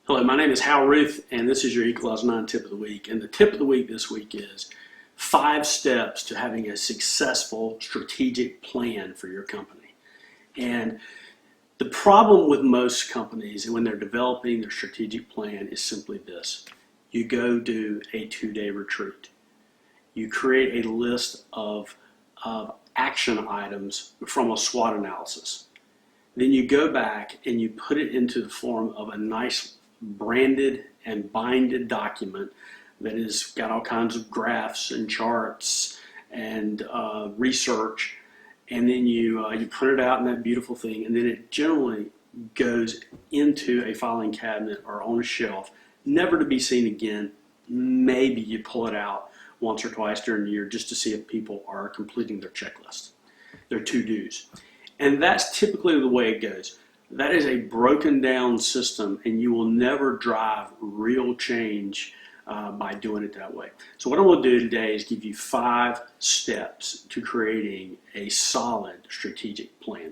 Hello, my name is Hal Ruth, and this is your Equalizer 9 tip of the week. And the tip of the week this week is 5 steps to having a successful strategic plan for your company. And the problem with most companies when they're developing their strategic plan is simply this. You go do a 2-day retreat. You create a list of action items from a SWOT analysis. Then you go back and you put it into the form of a nice branded and binded document that has got all kinds of graphs and charts and research, and then you print it out in that beautiful thing, and then it generally goes into a filing cabinet or on a shelf, never to be seen again. Maybe you pull it out once or twice during the year just to see if people are completing their checklist, their to-dos. And that's typically the way it goes. That is a broken down system, and you will never drive real change by doing it that way. So what I'm going to do today is give you 5 steps to creating a solid strategic plan.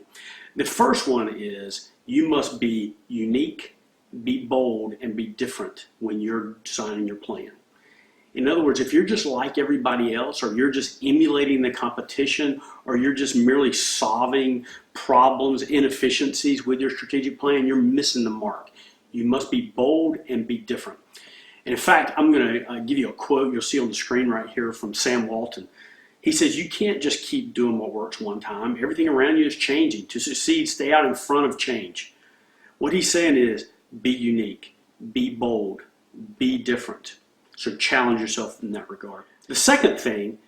The first one is you must be unique, be bold, and be different when you're designing your plan. In other words, if you're just like everybody else, or you're just emulating the competition, or you're just merely solving problems, inefficiencies with your strategic plan, you're missing the mark. You must be bold and be different. And in fact, I'm going to give you a quote you'll see on the screen right here from Sam Walton. He says, you can't just keep doing what works one time. Everything around you is changing. To succeed, stay out in front of change. What he's saying is, be unique, be bold, be different. So challenge yourself in that regard. The second thing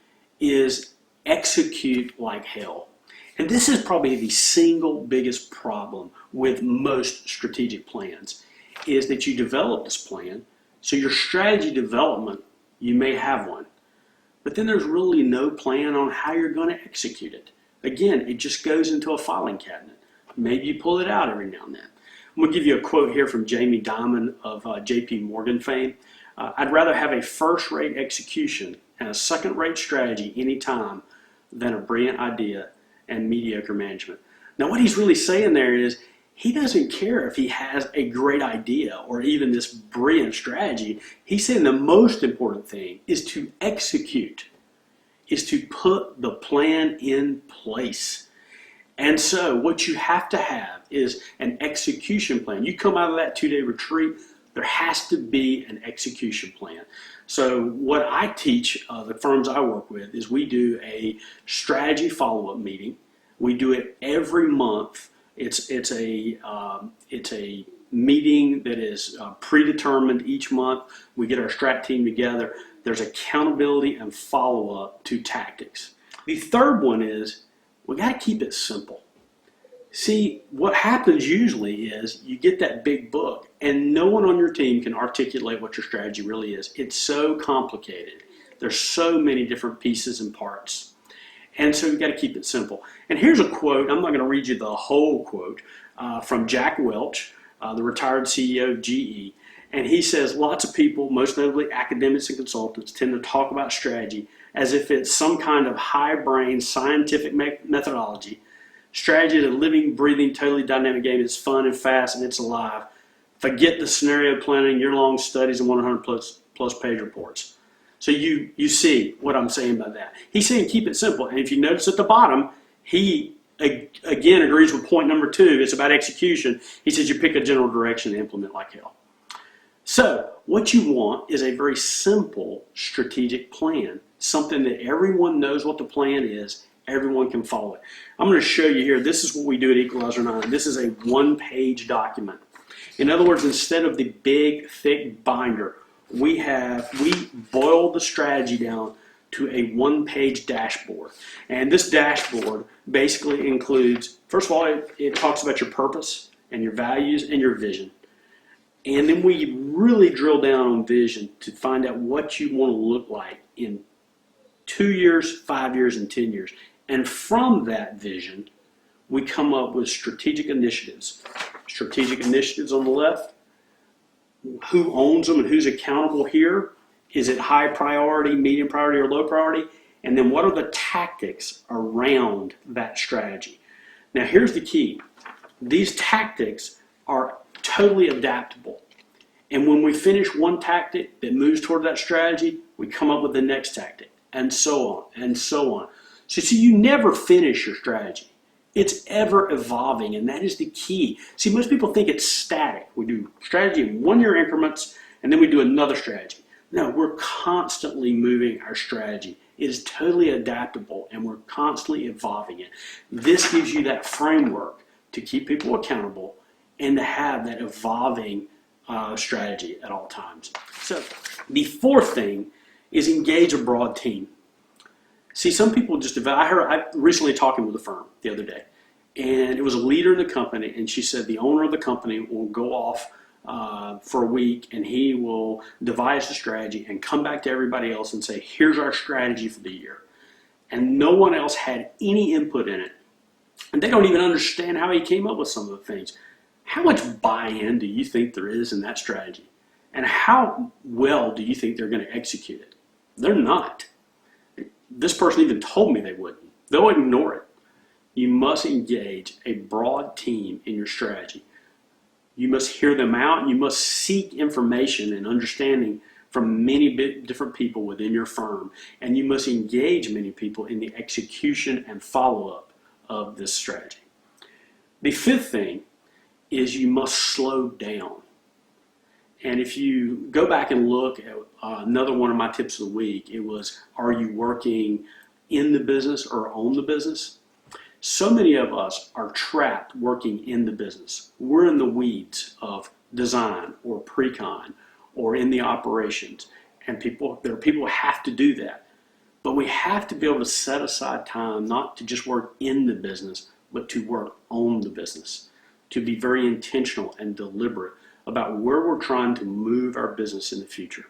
is execute like hell. And this is probably the single biggest problem with most strategic plans, is that you develop this plan. So your strategy development, you may have one, but then there's really no plan on how you're going to execute it. Again, it just goes into a filing cabinet. Maybe you pull it out every now and then. I'm going to give you a quote here from Jamie Dimon of JP Morgan fame. I'd rather have a first-rate execution and a second-rate strategy anytime than a brilliant idea and mediocre management. Now, what he's really saying there is he doesn't care if he has a great idea or even this brilliant strategy. He's saying the most important thing is to execute, is to put the plan in place. And so what you have to have is an execution plan. You come out of that 2-day retreat, there has to be an execution plan. So what I teach the firms I work with is we do a strategy follow-up meeting. We do it every month. It's a meeting that is predetermined each month. We get our strat team together. There's accountability and follow-up to tactics. The third one is we got to keep it simple. See, what happens usually is you get that big book and no one on your team can articulate what your strategy really is. It's so complicated. There's so many different pieces and parts. And so you've got to keep it simple. And here's a quote. I'm not going to read you the whole quote from Jack Welch, the retired CEO of GE. And he says, lots of people, most notably academics and consultants, tend to talk about strategy as if it's some kind of high-brain scientific methodology. Strategy is a living, breathing, totally dynamic game. It's fun and fast and it's alive. Forget the scenario planning, year-long studies, and 100-plus page reports. So you see what I'm saying by that. He's saying keep it simple. And if you notice at the bottom, he again agrees with point number 2. It's about execution. He says you pick a general direction and implement like hell. So what you want is a very simple strategic plan, something that everyone knows what the plan is. Everyone can follow it. I'm going to show you here. This is what we do at Equalizer 9. This is a 1-page document. In other words, instead of the big, thick binder, we boil the strategy down to a 1-page dashboard. And this dashboard basically includes, first of all, it talks about your purpose and your values and your vision. And then we really drill down on vision to find out what you want to look like in 2 years, 5 years, and 10 years. And from that vision, we come up with strategic initiatives. Strategic initiatives on the left, who owns them and who's accountable here. Is it high priority, medium priority, or low priority? And then what are the tactics around that strategy? Now here's the key. These tactics are totally adaptable. And when we finish one tactic that moves toward that strategy, we come up with the next tactic, and so on, and so on. So see, you never finish your strategy. It's ever evolving, and that is the key. See, most people think it's static. We do strategy in 1 year increments, and then we do another strategy. No, we're constantly moving our strategy. It is totally adaptable, and we're constantly evolving it. This gives you that framework to keep people accountable and to have that evolving strategy at all times. So the fourth thing is engage a broad team. See, some people just I recently talking with a firm the other day, and it was a leader in the company, and she said the owner of the company will go off for a week, and he will devise a strategy and come back to everybody else and say, here's our strategy for the year. And no one else had any input in it. And they don't even understand how he came up with some of the things. How much buy-in do you think there is in that strategy? And how well do you think they're going to execute it? They're not. This person even told me they wouldn't. They'll ignore it. You must engage a broad team in your strategy. You must hear them out. You must seek information and understanding from many different people within your firm. And you must engage many people in the execution and follow-up of this strategy. The fifth thing is you must slow down. And if you go back and look at another one of my tips of the week, it was, are you working in the business or on the business? So many of us are trapped working in the business. We're in the weeds of design or pre-con or in the operations. And there are people who have to do that. But we have to be able to set aside time not to just work in the business, but to work on the business, to be very intentional and deliberate about where we're trying to move our business in the future.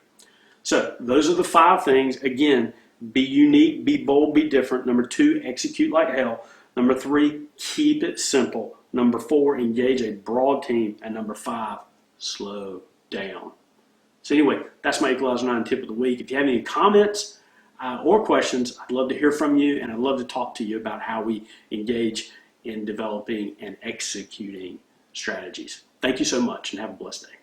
So those are the 5 things. Again, be unique, be bold, be different. Number 2, execute like hell. Number 3, keep it simple. Number 4, engage a broad team. And number 5, slow down. So anyway, that's my Equalizer 9 tip of the week. If you have any comments or questions, I'd love to hear from you, and I'd love to talk to you about how we engage in developing and executing strategies. Thank you so much, and have a blessed day.